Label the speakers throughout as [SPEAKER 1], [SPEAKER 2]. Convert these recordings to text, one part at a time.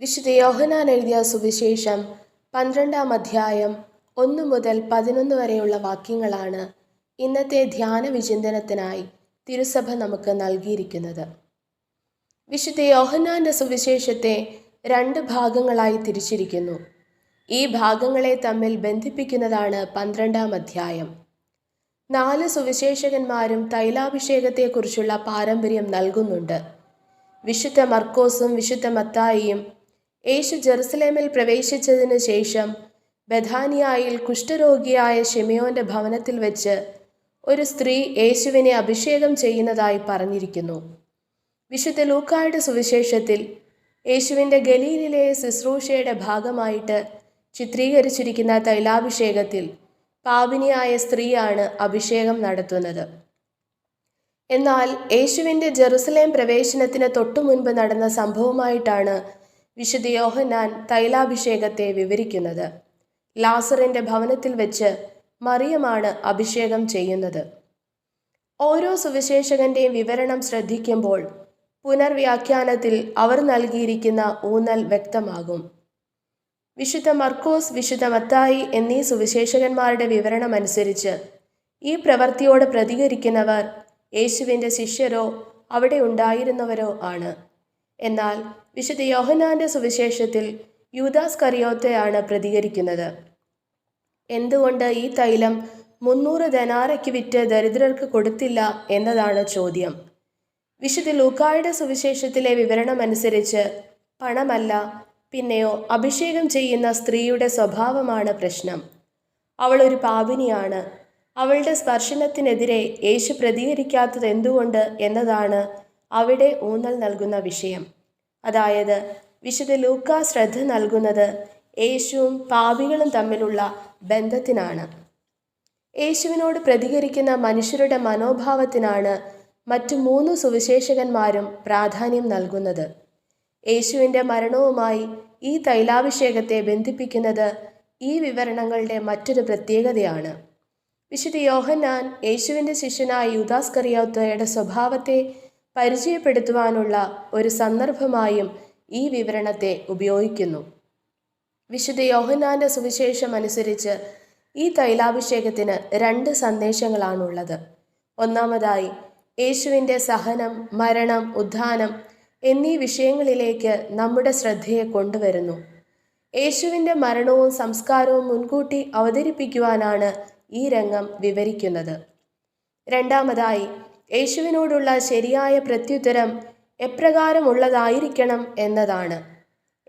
[SPEAKER 1] വിശുദ്ധ യോഹന്നാൻ എഴുതിയ സുവിശേഷം 12-ാം അധ്യായം 1 മുതൽ 11 വരെയുള്ള വാക്യങ്ങളാണ് ഇന്നത്തെ ധ്യാന വിചിന്തനത്തിനായി തിരുസഭ നമുക്ക് നൽകിയിരിക്കുന്നത്. വിശുദ്ധ യോഹന്നാന്റെ സുവിശേഷത്തെ 2 ഭാഗങ്ങളായി തിരിച്ചിരിക്കുന്നു. ഈ ഭാഗങ്ങളെ തമ്മിൽ ബന്ധിപ്പിക്കുന്നതാണ് 12-ാം അധ്യായം. 4 സുവിശേഷകന്മാരും തൈലാഭിഷേകത്തെക്കുറിച്ചുള്ള പാരമ്പര്യം നൽകുന്നുണ്ട്. വിശുദ്ധ മർക്കോസും വിശുദ്ധ മത്തായിയും യേശു ജെറുസലേമിൽ പ്രവേശിച്ചതിന് ശേഷം ബഥാനിയായിൽ കുഷ്ഠരോഗിയായ ശിമയോന്റെ ഭവനത്തിൽ വെച്ച് ഒരു സ്ത്രീ യേശുവിനെ അഭിഷേകം ചെയ്യുന്നതായി പറഞ്ഞിരിക്കുന്നു. വിശുദ്ധ ലൂക്കായുടെ സുവിശേഷത്തിൽ യേശുവിൻ്റെ ഗലീലിലെ ശുശ്രൂഷയുടെ ഭാഗമായിട്ട് ചിത്രീകരിച്ചിരിക്കുന്ന തൈലാഭിഷേകത്തിൽ പാപിനിയായ സ്ത്രീയാണ് അഭിഷേകം നടത്തുന്നത്. എന്നാൽ യേശുവിൻ്റെ ജെറുസലേം പ്രവേശനത്തിന് തൊട്ടുമുൻപ് നടന്ന സംഭവമായിട്ടാണ് വിശുദ്ധ യോഹന്നാൻ തൈലാഭിഷേകത്തെ വിവരിക്കുന്നത്. ലാസറിൻ്റെ ഭവനത്തിൽ വെച്ച് മറിയമാണ് അഭിഷേകം ചെയ്യുന്നത്. ഓരോ സുവിശേഷകന്റെയും വിവരണം ശ്രദ്ധിക്കുമ്പോൾ പുനർവ്യാഖ്യാനത്തിൽ അവർ നൽകിയിരിക്കുന്ന ഊന്നൽ വ്യക്തമാകും. വിശുദ്ധ മർക്കോസ്, വിശുദ്ധ മത്തായി എന്നീ സുവിശേഷകന്മാരുടെ വിവരണമനുസരിച്ച് ഈ പ്രവൃത്തിയോട് പ്രതികരിക്കുന്നവർ യേശുവിൻ്റെ ശിഷ്യരോ അവിടെ ഉണ്ടായിരുന്നവരോ ആണ്. എന്നാൽ വിശുദ്ധ യോഹന്നാന്റെ സുവിശേഷത്തിൽ യൂദാസ് കറിയോത്തയാണ് പ്രതികരിക്കുന്നത്. എന്തുകൊണ്ട് ഈ തൈലം 300 ദനാരയ്ക്ക് വിറ്റ് ദരിദ്രർക്ക് കൊടുത്തില്ല എന്നതാണ് ചോദ്യം. വിശുദ്ധ ലൂക്കായുടെ സുവിശേഷത്തിലെ വിവരണമനുസരിച്ച് പണമല്ല, പിന്നെയോ അഭിഷേകം ചെയ്യുന്ന സ്ത്രീയുടെ സ്വഭാവമാണ് പ്രശ്നം. അവൾ ഒരു പാപിനിയാണ്. അവളുടെ സ്പർശനത്തിനെതിരെ യേശു പ്രതികരിക്കാത്തത് എന്തുകൊണ്ട് എന്നതാണ് അവിടെ ഊന്നൽ നൽകുന്ന വിഷയം. അതായത് വിശുദ്ധ ലൂക്ക ശ്രദ്ധ നൽകുന്നത് യേശുവും പാപികളും തമ്മിലുള്ള ബന്ധത്തിനാണ്. യേശുവിനോട് പ്രതികരിക്കുന്ന മനുഷ്യരുടെ മനോഭാവത്തിനാണ് മറ്റു 3 സുവിശേഷകന്മാരും പ്രാധാന്യം നൽകുന്നത്. യേശുവിൻ്റെ മരണവുമായി ഈ തൈലാഭിഷേകത്തെ ബന്ധിപ്പിക്കുന്നത് ഈ വിവരണങ്ങളുടെ മറ്റൊരു പ്രത്യേകതയാണ്. വിശുദ്ധ യോഹന്നാൻ യേശുവിൻ്റെ ശിഷ്യനായ യൂദാസ് കറിയോത്തയുടെ സ്വഭാവത്തെ പരിചയപ്പെടുത്തുവാനുള്ള ഒരു സന്ദർഭമായും ഈ വിവരണത്തെ ഉപയോഗിക്കുന്നു. വിശുദ്ധ യോഹന്നാന്റെ സുവിശേഷം അനുസരിച്ച് ഈ തൈലാഭിഷേകത്തിന് 2 സന്ദേശങ്ങളാണുള്ളത്. ഒന്നാമതായി യേശുവിൻ്റെ സഹനം, മരണം, ഉത്ഥാനം എന്നീ വിഷയങ്ങളിലേക്ക് നമ്മുടെ ശ്രദ്ധയെ കൊണ്ടുവരുന്നു. യേശുവിൻ്റെ മരണവും സംസ്കാരവും മുൻകൂട്ടി അവതരിപ്പിക്കുവാനാണ് ഈ രംഗം വിവരിക്കുന്നത്. രണ്ടാമതായി യേശുവിനോടുള്ള ശരിയായ പ്രത്യുത്തരം എപ്രകാരമുള്ളതായിരിക്കണം എന്നതാണ്.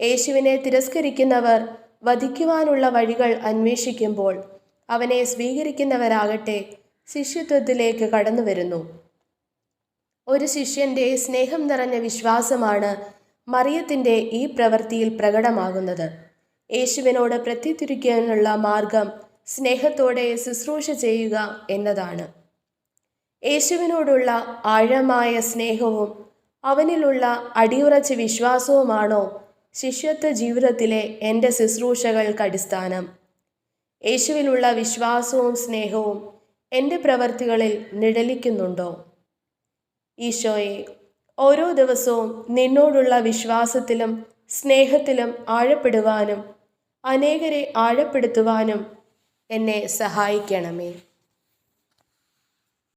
[SPEAKER 1] യേശുവിനെ തിരസ്കരിക്കുന്നവർ വധിക്കുവാനുള്ള വഴികൾ അന്വേഷിക്കുമ്പോൾ അവനെ സ്വീകരിക്കുന്നവരാകട്ടെ ശിഷ്യത്വത്തിലേക്ക് കടന്നു വരുന്നു. ഒരു ശിഷ്യന്റെ സ്നേഹം നിറഞ്ഞ വിശ്വാസമാണ് മറിയത്തിൻ്റെ ഈ പ്രവൃത്തിയിൽ പ്രകടമാകുന്നത്. യേശുവിനോട് പ്രത്യുത്തരിക്കാനുള്ള മാർഗം സ്നേഹത്തോടെ ശുശ്രൂഷ ചെയ്യുക എന്നതാണ്. യേശുവിനോടുള്ള ആഴമായ സ്നേഹവും അവനിലുള്ള അടിയുറച്ച വിശ്വാസവുമാണോ ശിഷ്യത്വ ജീവിതത്തിലെ എൻ്റെ ശുശ്രൂഷകൾക്ക് അടിസ്ഥാനം? യേശുവിലുള്ള വിശ്വാസവും സ്നേഹവും എൻ്റെ പ്രവൃത്തികളിൽ നിഴലിക്കുന്നുണ്ടോ? ഈശോയെ, ഓരോ ദിവസവും നിന്നോടുള്ള വിശ്വാസത്തിലും സ്നേഹത്തിലും ആഴപ്പെടുവാനും അനേകരെ ആഴപ്പെടുത്തുവാനും എന്നെ സഹായിക്കണമേ.